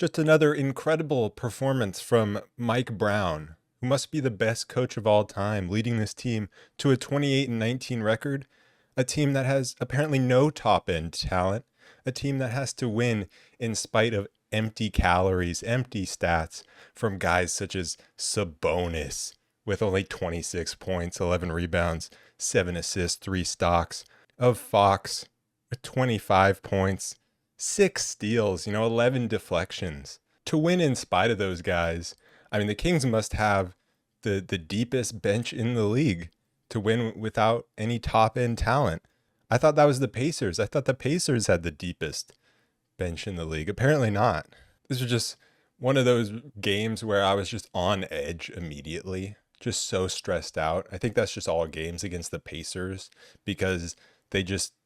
Just another incredible performance from Mike Brown, who must be the best coach of all time, leading this team to a 28-19 record, a team that has apparently no top end talent, a team that has to win in spite of empty calories, empty stats from guys such as Sabonis with only 26 points, 11 rebounds, 7 assists, 3 stocks, of Fox with 25 points, 6 steals, 11 deflections. To win in spite of those guys, I mean, the Kings must have the deepest bench in the league to win without any top end talent. I thought that was the Pacers. I thought the Pacers had the deepest bench in the league. Apparently not. This was just one of those games where I was just on edge immediately, just so stressed out. I think that's just all games against the Pacers because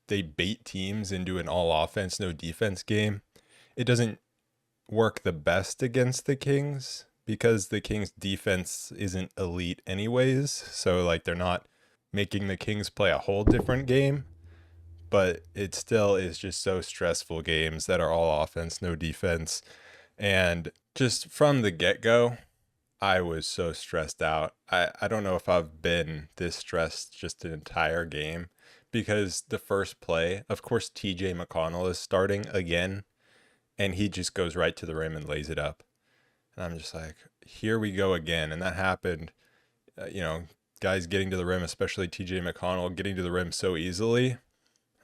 they bait teams into an all offense, no defense game. It doesn't work the best against the Kings because the Kings defense isn't elite anyways. So like they're not making the Kings play a whole different game, but it still is just so stressful games that are all offense, no defense. And just from the get-go, I was so stressed out. I don't know if I've been this stressed just an entire game because the first play, of course, TJ McConnell is starting again, and he just goes right to the rim and lays it up. And I'm just like, here we go again. And that happened, guys getting to the rim, especially TJ McConnell, getting to the rim so easily.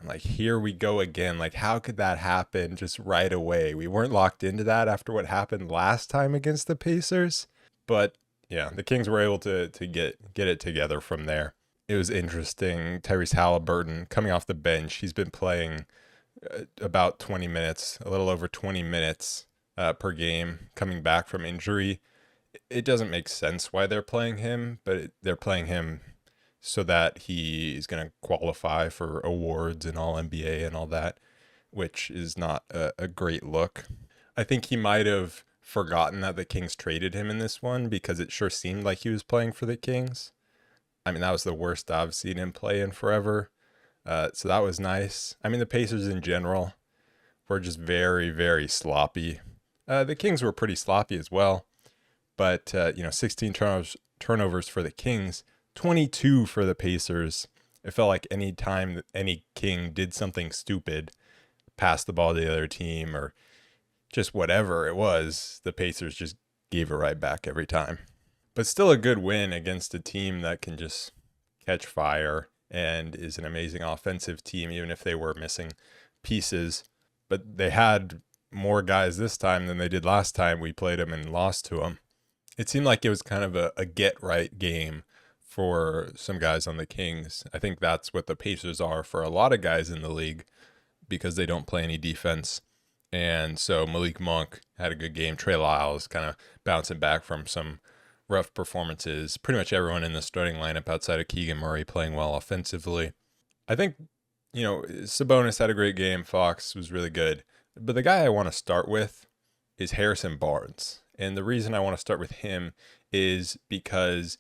I'm like, here we go again. Like, how could that happen just right away? We weren't locked into that after what happened last time against the Pacers. But yeah, the Kings were able to get it together from there. It was interesting. Tyrese Halliburton coming off the bench. He's been playing about 20 minutes, a little over 20 minutes per game, coming back from injury. It doesn't make sense why they're playing him, but they're playing him so that he is going to qualify for awards and all NBA and all that, which is not a great look. I think he might have forgotten that the Kings traded him in this one because it sure seemed like he was playing for the Kings. I mean, that was the worst I've seen him play in forever. So that was nice. I mean, the Pacers in general were just very, very sloppy. The Kings were pretty sloppy as well. But, 16 turnovers for the Kings, 22 for the Pacers. It felt like any time that any King did something stupid, passed the ball to the other team or just whatever it was, the Pacers just gave it right back every time. But still a good win against a team that can just catch fire and is an amazing offensive team, even if they were missing pieces. But they had more guys this time than they did last time we played them and lost to them. It seemed like it was kind of a get-right game for some guys on the Kings. I think that's what the Pacers are for a lot of guys in the league because they don't play any defense. And so Malik Monk had a good game. Trey Lyles kind of bouncing back from some rough performances. Pretty much everyone in the starting lineup outside of Keegan Murray playing well offensively. I think, Sabonis had a great game. Fox was really good. But the guy I want to start with is Harrison Barnes. And the reason I want to start with him is because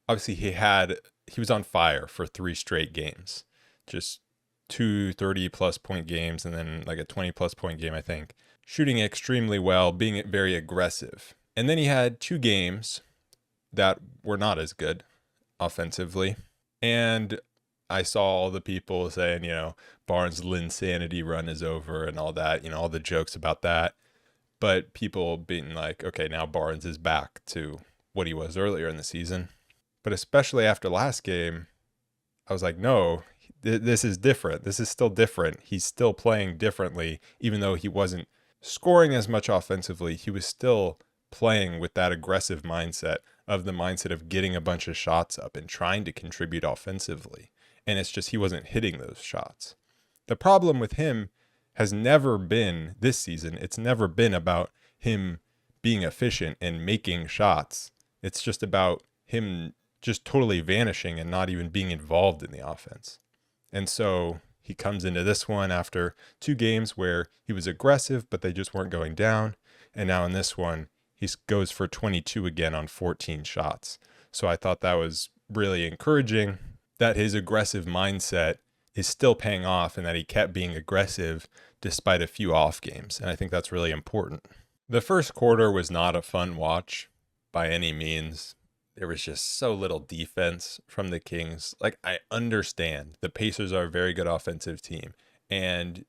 obviously he was on fire for 3 straight games. Just 2 30-plus point games and then like a 20-plus point game, I think. Shooting extremely well, being very aggressive. And then he had 2 games that were not as good offensively. And I saw all the people saying, Barnes' Linsanity run is over and all that, all the jokes about that. But people being like, okay, now Barnes is back to what he was earlier in the season. But especially after last game, I was like, no, this is different. This is still different. He's still playing differently, even though he wasn't scoring as much offensively. He was still playing with that aggressive mindset of getting a bunch of shots up and trying to contribute offensively. And it's just he wasn't hitting those shots. The problem with him has never been this season. It's never been about him being efficient and making shots. It's just about him just totally vanishing and not even being involved in the offense. And so he comes into this one after 2 games where he was aggressive, but they just weren't going down. And now in this one, he goes for 22 again on 14 shots. So I thought that was really encouraging that his aggressive mindset is still paying off and that he kept being aggressive despite a few off games. And I think that's really important. The first quarter was not a fun watch by any means. There was just so little defense from the Kings. Like, I understand the Pacers are a very good offensive team. And,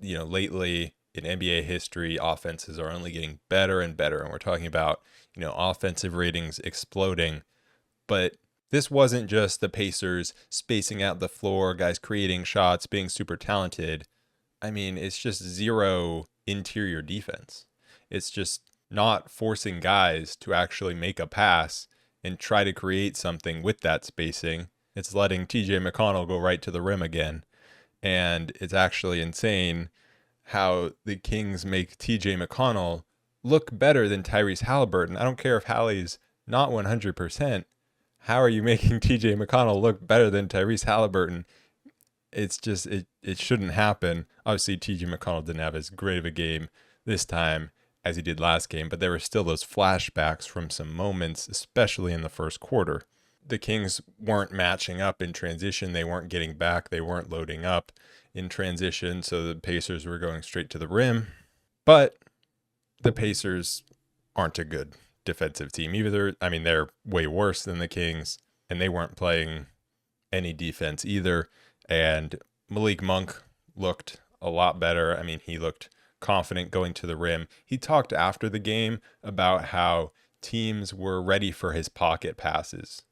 lately in NBA history, offenses are only getting better and better. And we're talking about, offensive ratings exploding. But this wasn't just the Pacers spacing out the floor, guys creating shots, being super talented. I mean, it's just zero interior defense. It's just not forcing guys to actually make a pass and try to create something with that spacing. It's letting TJ McConnell go right to the rim again. And it's actually insane how the Kings make TJ McConnell look better than Tyrese Halliburton. I don't care if Hallie's not 100%. How are you making TJ McConnell look better than Tyrese Halliburton? It's just, it shouldn't happen. Obviously, TJ McConnell didn't have as great of a game this time as he did last game, but there were still those flashbacks from some moments, especially in the first quarter. The Kings weren't matching up in transition. They weren't getting back. They weren't loading up in transition. So the Pacers were going straight to the rim. But the Pacers aren't a good defensive team either. I mean, they're way worse than the Kings, and they weren't playing any defense either. And Malik Monk looked a lot better. I mean, he looked confident going to the rim. He talked after the game about how teams were ready for his pocket passes.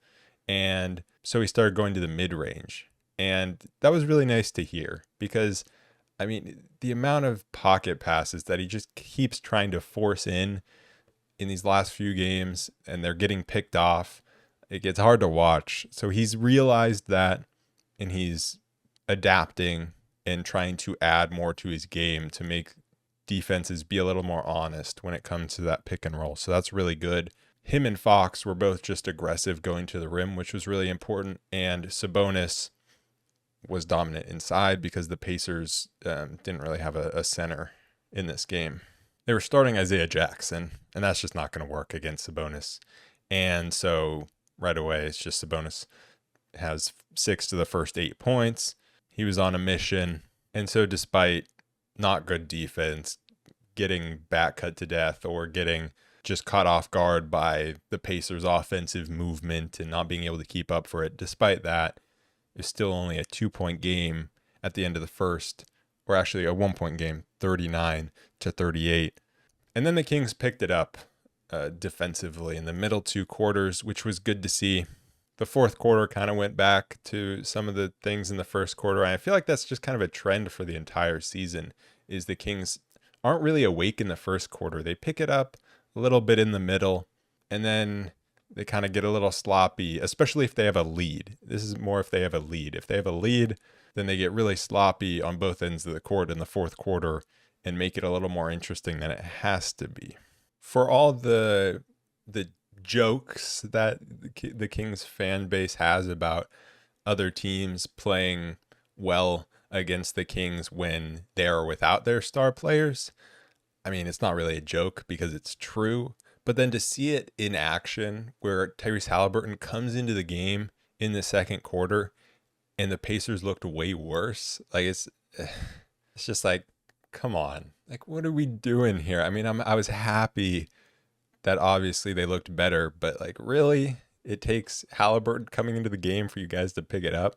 And so he started going to the mid-range. And that was really nice to hear because, I mean, the amount of pocket passes that he just keeps trying to force in these last few games, and they're getting picked off, it gets hard to watch. So he's realized that, and he's adapting and trying to add more to his game to make defenses be a little more honest when it comes to that pick and roll. So that's really good. Him and Fox were both just aggressive going to the rim, which was really important. And Sabonis was dominant inside because the Pacers didn't really have a center in this game. They were starting Isaiah Jackson, and that's just not going to work against Sabonis. And so right away, it's just Sabonis has 6 to the first 8 points. He was on a mission. And so despite not good defense, getting back cut to death or getting just caught off guard by the Pacers' offensive movement and not being able to keep up for it, despite that, it's still only a 2-point game at the end of the first, or actually a 1-point game, 39 to 38. And then the Kings picked it up defensively in the middle 2 quarters, which was good to see. The fourth quarter kind of went back to some of the things in the first quarter. And I feel like that's just kind of a trend for the entire season, is the Kings aren't really awake in the first quarter. They pick it up a little bit in the middle, and then they kind of get a little sloppy, especially if they have a lead. This is more if they have a lead. If they have a lead, then they get really sloppy on both ends of the court in the fourth quarter and make it a little more interesting than it has to be. For all the jokes that the Kings fan base has about other teams playing well against the Kings when they're without their star players, I mean, it's not really a joke because it's true. But then to see it in action where Tyrese Halliburton comes into the game in the second quarter and the Pacers looked way worse, like it's just like, come on, like what are we doing here? I mean, I was happy that obviously they looked better, but like really, it takes Halliburton coming into the game for you guys to pick it up.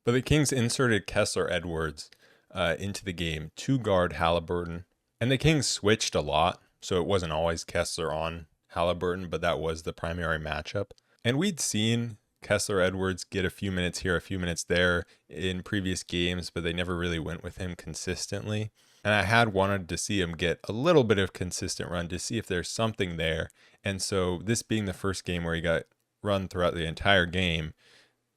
But the Kings inserted Kessler Edwards into the game to guard Halliburton, and the Kings switched a lot, so it wasn't always Kessler on Halliburton, but that was the primary matchup. And we'd seen Kessler Edwards get a few minutes here, a few minutes there in previous games, but they never really went with him consistently. And I had wanted to see him get a little bit of consistent run to see if there's something there. And so this being the first game where he got run throughout the entire game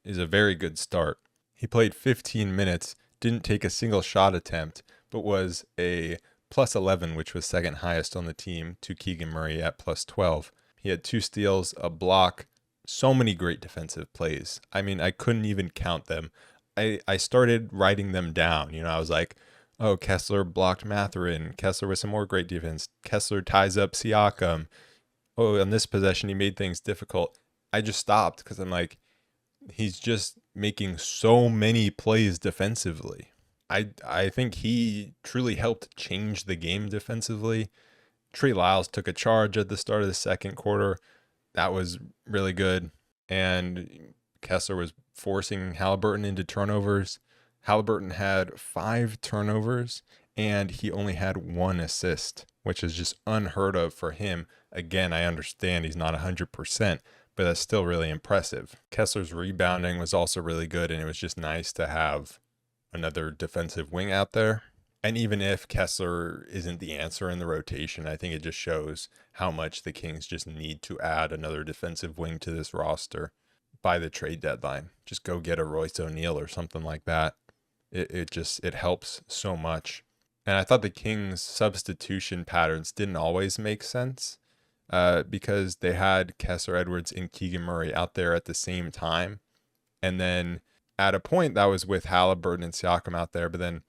is a very good start. He played 15 minutes, didn't take a single shot attempt, but was a plus 11, which was second highest on the team to Keegan Murray at plus 12. He had 2 steals, a block, so many great defensive plays. I mean, I couldn't even count them. I started writing them down. I was like, oh, Kessler blocked Mathurin. Kessler with some more great defense. Kessler ties up Siakam. Oh, on this possession, he made things difficult. I just stopped because I'm like, he's just making so many plays defensively. I think he truly helped change the game defensively. Trey Lyles took a charge at the start of the second quarter. That was really good. And Kessler was forcing Halliburton into turnovers. Halliburton had 5 turnovers and he only had 1 assist, which is just unheard of for him. Again, I understand he's not 100%, but that's still really impressive. Kessler's rebounding was also really good, and it was just nice to have another defensive wing out there. And even if Kessler isn't the answer in the rotation, I think it just shows how much the Kings just need to add another defensive wing to this roster by the trade deadline. Just go get a Royce O'Neal or something like that. It helps so much. And I thought the Kings' substitution patterns didn't always make sense because they had Kessler Edwards and Keegan Murray out there at the same time. And then at a point that was with Halliburton and Siakam out there, but then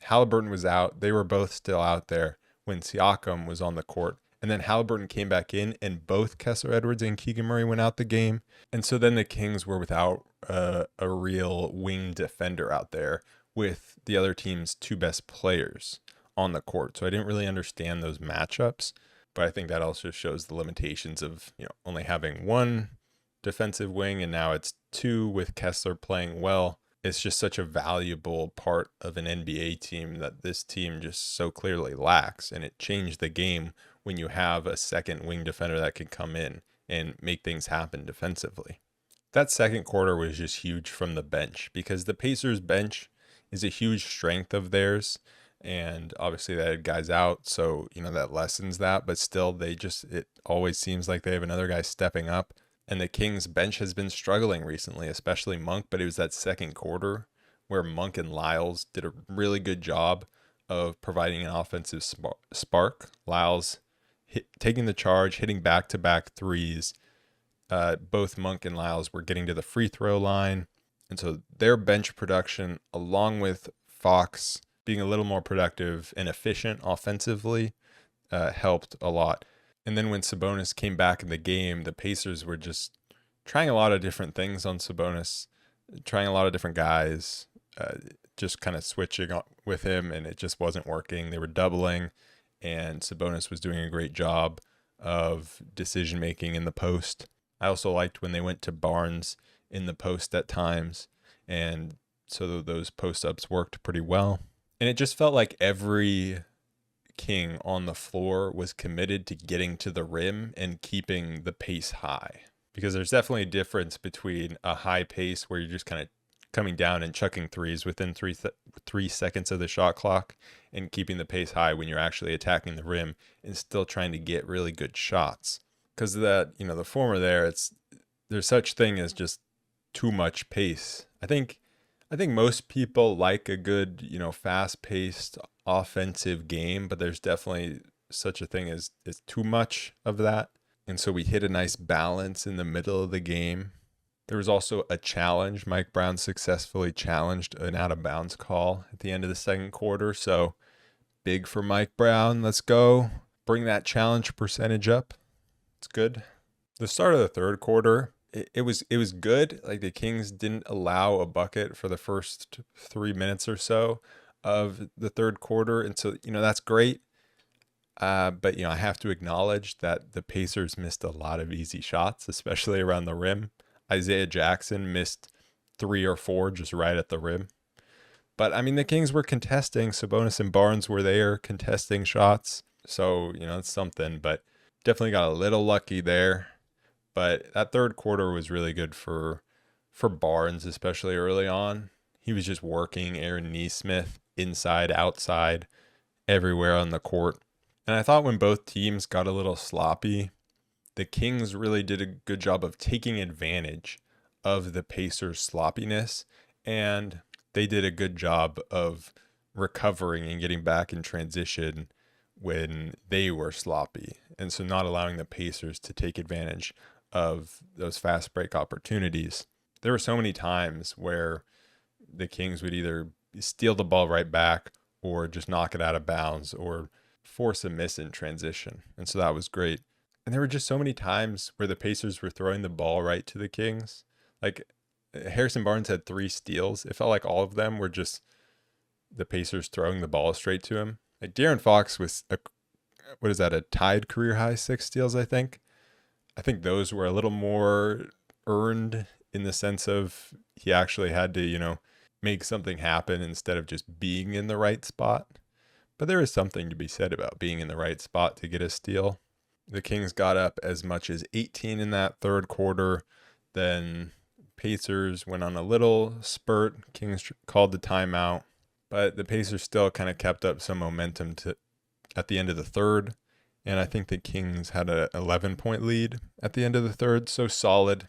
Halliburton was out. They were both still out there when Siakam was on the court. And then Halliburton came back in and both Kessler Edwards and Keegan Murray went out the game. And so then the Kings were without a real wing defender out there with the other team's 2 best players on the court. So I didn't really understand those matchups, but I think that also shows the limitations of, only having 1 defensive wing and now it's 2 with Kessler playing well. It's just such a valuable part of an NBA team that this team just so clearly lacks. And it changed the game when you have a second wing defender that can come in and make things happen defensively. That second quarter was just huge from the bench because the Pacers bench is a huge strength of theirs. And obviously they had guys out, so, that lessens that. But still, it always seems like they have another guy stepping up. And the Kings bench has been struggling recently, especially Monk, but it was that second quarter where Monk and Lyles did a really good job of providing an offensive spark. Lyles taking the charge, hitting back-to-back threes. Both Monk and Lyles were getting to the free throw line. And so their bench production, along with Fox being a little more productive and efficient offensively, helped a lot. And then when Sabonis came back in the game, the Pacers were just trying a lot of different things on Sabonis, trying a lot of different guys, just kind of switching with him, and it just wasn't working. They were doubling, and Sabonis was doing a great job of decision-making in the post. I also liked when they went to Barnes in the post at times, and so those post-ups worked pretty well. And it just felt like every King on the floor was committed to getting to the rim and keeping the pace high, because there's definitely a difference between a high pace where you're just kind of coming down and chucking threes within 3 seconds of the shot clock and keeping the pace high when you're actually attacking the rim and still trying to get really good shots. Because that, the former there's such thing as just too much pace. I think most people like a good, fast-paced offensive game, but there's definitely such a thing as too much of that. And so we hit a nice balance in the middle of the game. There was also a challenge. Mike Brown successfully challenged an out-of-bounds call at the end of the second quarter. So big for Mike Brown. Let's go. Bring that challenge percentage up. It's good. The start of the third quarter, it was good. Like, the Kings didn't allow a bucket for the first 3 minutes or so of the third quarter. And so, that's great. But, I have to acknowledge that the Pacers missed a lot of easy shots, especially around the rim. Isaiah Jackson missed 3 or 4 just right at the rim. But, the Kings were contesting. Sabonis and Barnes were there contesting shots. So, it's something. But definitely got a little lucky there. But that third quarter was really good for Barnes, especially early on. He was just working Aaron Nesmith inside, outside, everywhere on the court. And I thought when both teams got a little sloppy, the Kings really did a good job of taking advantage of the Pacers' sloppiness. And they did a good job of recovering and getting back in transition when they were sloppy. And so not allowing the Pacers to take advantage of those fast break opportunities. There were so many times where the Kings would either steal the ball right back or just knock it out of bounds or force a miss in transition. And so that was great. And there were just so many times where the Pacers were throwing the ball right to the Kings. Like, Harrison Barnes had 3 steals. It felt like all of them were just the Pacers throwing the ball straight to him. Like, De'Aaron Fox was what is that, a tied career high 6 steals, I think. I think those were a little more earned in the sense of he actually had to, make something happen instead of just being in the right spot. But there is something to be said about being in the right spot to get a steal. The Kings got up as much as 18 in that third quarter. Then Pacers went on a little spurt. Kings called the timeout, but the Pacers still kind of kept up some momentum at the end of the third. And I think the Kings had an 11-point lead at the end of the third. So solid.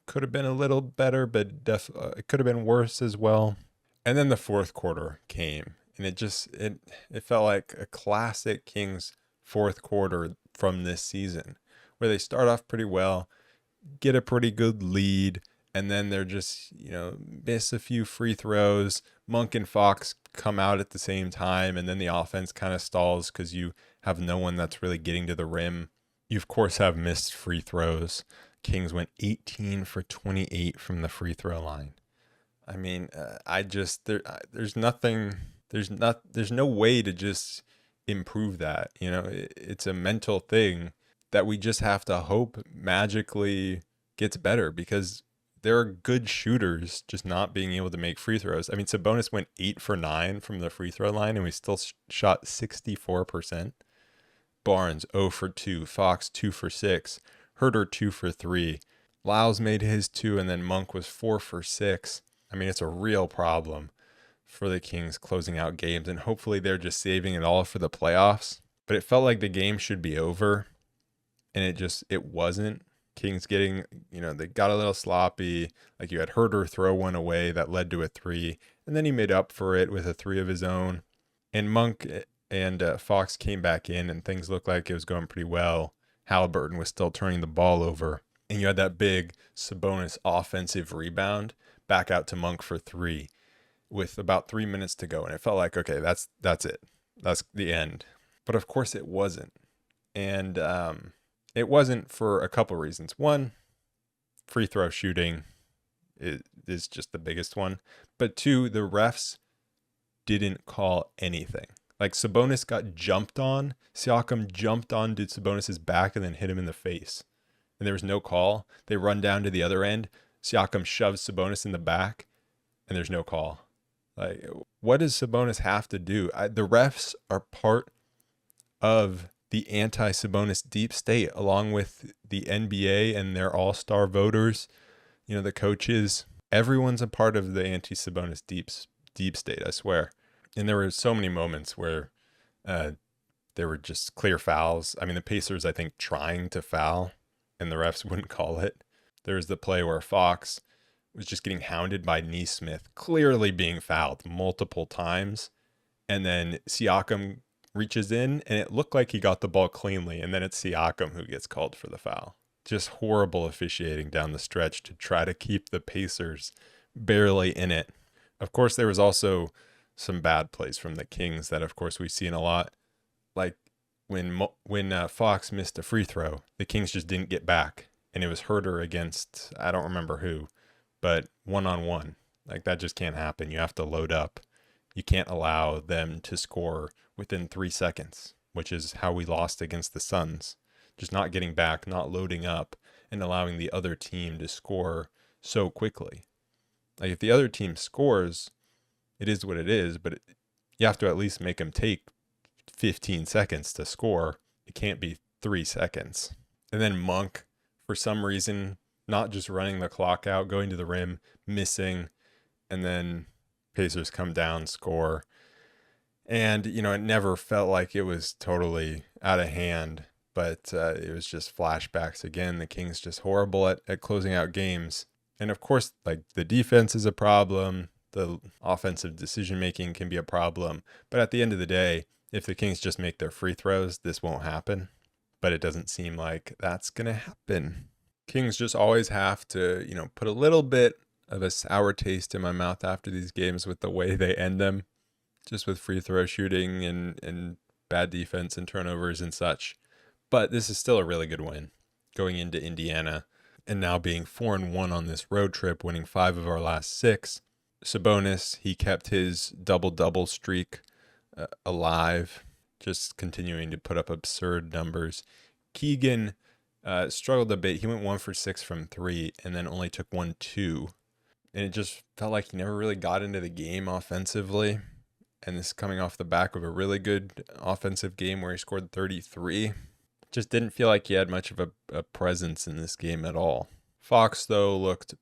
Could have been a little better, but it could have been worse as well. And then the fourth quarter came, and it felt like a classic Kings fourth quarter from this season, where they start off pretty well, get a pretty good lead, and then they're just, miss a few free throws. Monk and Fox come out at the same time, and then the offense kind of stalls because you have no one that's really getting to the rim. You, of course, have missed free throws. Kings went 18 for 28 from the free throw line. I mean, there's no way to just improve that. It's a mental thing that we just have to hope magically gets better, because there are good shooters just not being able to make free throws. I mean, Sabonis went 8 for 9 from the free throw line, and we still shot 64%. Barnes 0 for 2, Fox 2 for 6, Herter 2 for 3, Lyles made his 2, and then Monk was 4 for 6. I mean, it's a real problem for the Kings closing out games, and hopefully they're just saving it all for the playoffs. But it felt like the game should be over, and it wasn't. Kings getting, they got a little sloppy. Like, you had Herter throw one away that led to a 3, and then he made up for it with a 3 of his own. And Monk and Fox came back in, and things looked like it was going pretty well. Halliburton was still turning the ball over, and you had that big Sabonis offensive rebound back out to Monk for 3 with about 3 minutes to go, and it felt like, okay, that's it. That's the end. But of course it wasn't. And it wasn't for a couple reasons. One, free throw shooting is just the biggest one. But two, the refs didn't call anything. Like, Sabonis got jumped on. Siakam jumped onto Sabonis' back and then hit him in the face. And there was no call. They run down to the other end. Siakam shoves Sabonis in the back, and there's no call. Like, what does Sabonis have to do? The refs are part of the anti-Sabonis deep state, along with the NBA and their all-star voters, the coaches. Everyone's a part of the anti-Sabonis deep state, I swear. And there were so many moments where there were just clear fouls. I mean, the Pacers, I think, trying to foul, and the refs wouldn't call it. There was the play where Fox was just getting hounded by Nesmith, clearly being fouled multiple times. And then Siakam reaches in, and it looked like he got the ball cleanly, and then it's Siakam who gets called for the foul. Just horrible officiating down the stretch to try to keep the Pacers barely in it. Of course, there was also some bad plays from the Kings that, of course, we've seen a lot. Like when Fox missed a free throw, the Kings just didn't get back, and it was Herter against, I don't remember who, but one-on-one. Like, that just can't happen. You have to load up. You can't allow them to score within 3 seconds, which is how we lost against the Suns. Just not getting back, not loading up, and allowing the other team to score so quickly. Like, if the other team scores, it is what it is, but you have to at least make them take 15 seconds to score. It can't be 3 seconds. And then Monk, for some reason, not just running the clock out, going to the rim, missing, and then Pacers come down, score. And, it never felt like it was totally out of hand, but it was just flashbacks again. The Kings just horrible at closing out games. And of course, like, the defense is a problem. The offensive decision-making can be a problem. But at the end of the day, if the Kings just make their free throws, this won't happen. But it doesn't seem like that's going to happen. Kings just always have to, put a little bit of a sour taste in my mouth after these games with the way they end them. Just with free throw shooting and bad defense and turnovers and such. But this is still a really good win going into Indiana and now being 4-1 on this road trip, winning 5 of our last 6. Sabonis, he kept his double-double streak alive. just continuing to put up absurd numbers. Keegan struggled a bit. He went 1 for 6 from three and then only took 1-2. And it just felt like he never really got into the game offensively. And this is coming off the back of a really good offensive game where he scored 33. Just didn't feel like he had much of a presence in this game at all. Fox, though, looked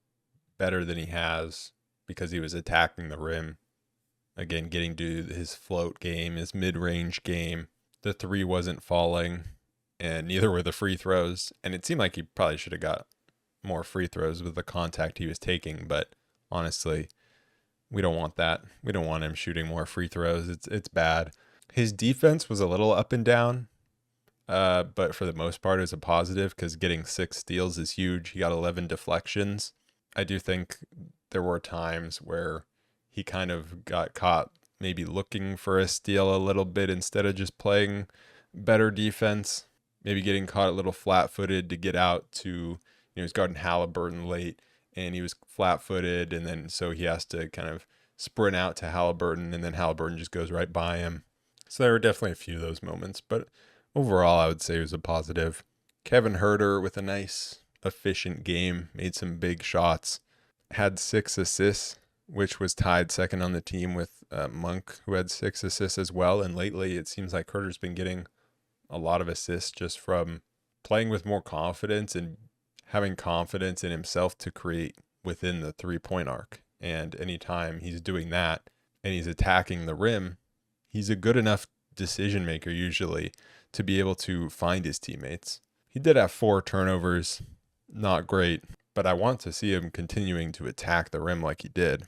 better than he has because he was attacking the rim. Again, getting to his float game, his mid-range game. The three wasn't falling, and neither were the free throws. And it seemed like he probably should have got more free throws with the contact he was taking. But honestly, we don't want that. We don't want him shooting more free throws. It's bad. His defense was a little up and down, but for the most part, it was a positive because getting 6 steals is huge. He got 11 deflections. I do think there were times where he kind of got caught maybe looking for a steal a little bit instead of just playing better defense. Maybe getting caught a little flat-footed to get out to, he was guarding Halliburton late and he was flat-footed, and then so he has to kind of sprint out to Halliburton, and then Halliburton just goes right by him. So there were definitely a few of those moments, but overall I would say it was a positive. Kevin Huerter with a nice, efficient game, made some big shots, had 6 assists, which was tied second on the team with Monk, who had 6 assists as well. And lately it seems like Huerter's been getting a lot of assists just from playing with more confidence and having confidence in himself to create within the 3-point arc. And anytime he's doing that and he's attacking the rim, he's a good enough decision maker usually to be able to find his teammates. He did have 4 turnovers, not great, but I want to see him continuing to attack the rim like he did.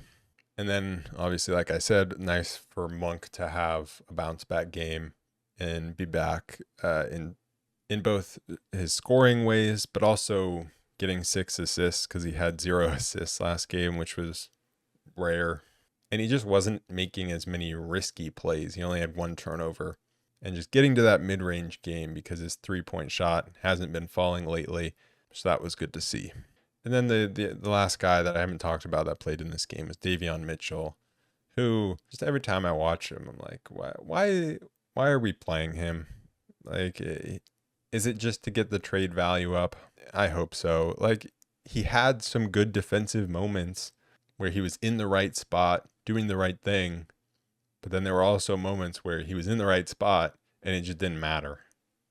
And then, obviously, like I said, nice for Monk to have a bounce-back game and be back in both his scoring ways, but also getting 6 assists because he had 0 assists last game, which was rare. And he just wasn't making as many risky plays. He only had 1 turnover. And just getting to that mid-range game because his 3-point shot hasn't been falling lately, so that was good to see. And then the last guy that I haven't talked about that played in this game was Davion Mitchell, who just every time I watch him, I'm like, why are we playing him? Like, is it just to get the trade value up? I hope so. Like, he had some good defensive moments where he was in the right spot, doing the right thing. But then there were also moments where he was in the right spot and it just didn't matter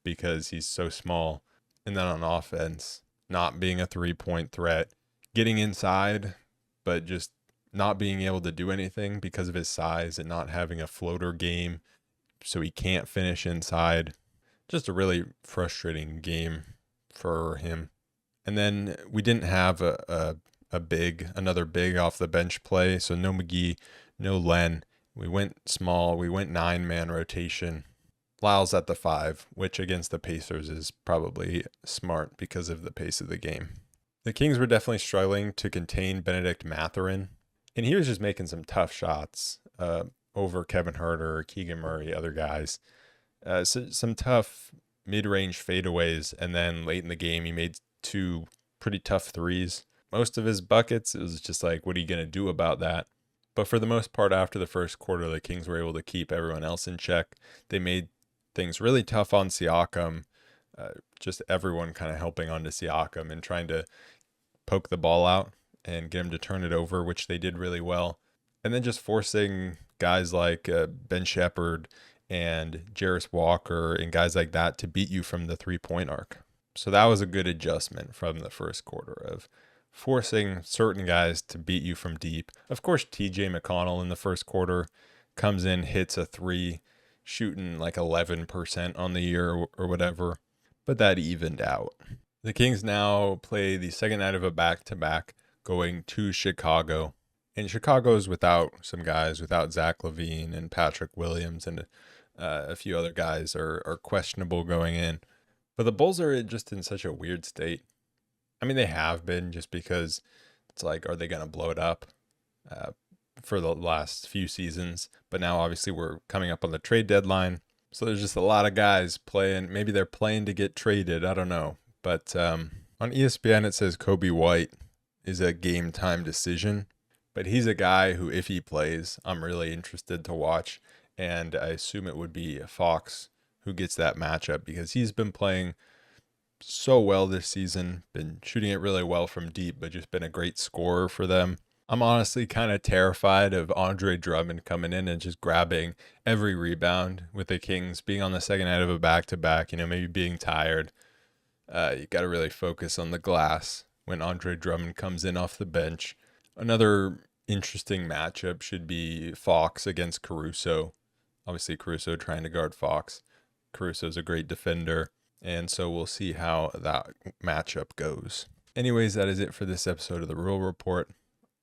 because he's so small. And then on offense, not being a 3-point threat, getting inside, but just not being able to do anything because of his size and not having a floater game, so he can't finish inside. Just a really frustrating game for him. And then we didn't have another big off the bench play, so no McGee, no Len. We went small. We went 9-man rotation. Lyle's at the 5, which against the Pacers is probably smart because of the pace of the game. The Kings were definitely struggling to contain Benedict Mathurin, and he was just making some tough shots over Kevin Huerter, Keegan Murray, other guys. So some tough mid-range fadeaways, and then late in the game, he made 2 pretty tough threes. Most of his buckets, it was just like, what are you going to do about that? But for the most part, after the first quarter, the Kings were able to keep everyone else in check. They made things really tough on Siakam, just everyone kind of helping onto Siakam and trying to poke the ball out and get him to turn it over, which they did really well. And then just forcing guys like Ben Shepherd and Jarris Walker and guys like that to beat you from the 3-point arc. So that was a good adjustment from the first quarter of forcing certain guys to beat you from deep. Of course, TJ McConnell in the first quarter comes in, hits a 3, shooting like 11% on the year or whatever, but that evened out. The Kings now play the second night of a back-to-back going to Chicago. And Chicago's without some guys, without Zach LaVine and Patrick Williams, and a few other guys are questionable going in. But the Bulls are just in such a weird state. I mean, they have been, just because it's like, are they going to blow it up for the last few seasons? But now, obviously, we're coming up on the trade deadline. So there's just a lot of guys playing. Maybe they're playing to get traded. I don't know. But on ESPN, it says Kobe White is a game time decision. But he's a guy who, if he plays, I'm really interested to watch. and I assume it would be Fox who gets that matchup because he's been playing so well this season, been shooting it really well from deep, but just been a great scorer for them. I'm honestly kind of terrified of Andre Drummond coming in and just grabbing every rebound with the Kings, being on the second night of a back-to-back, maybe being tired. You got to really focus on the glass when Andre Drummond comes in off the bench. Another interesting matchup should be Fox against Caruso. Obviously, Caruso trying to guard Fox. Caruso's a great defender, and so we'll see how that matchup goes. Anyways, that is it for this episode of the Rule Report.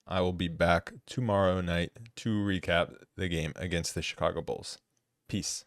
I will be back tomorrow night to recap the game against the Chicago Bulls. Peace.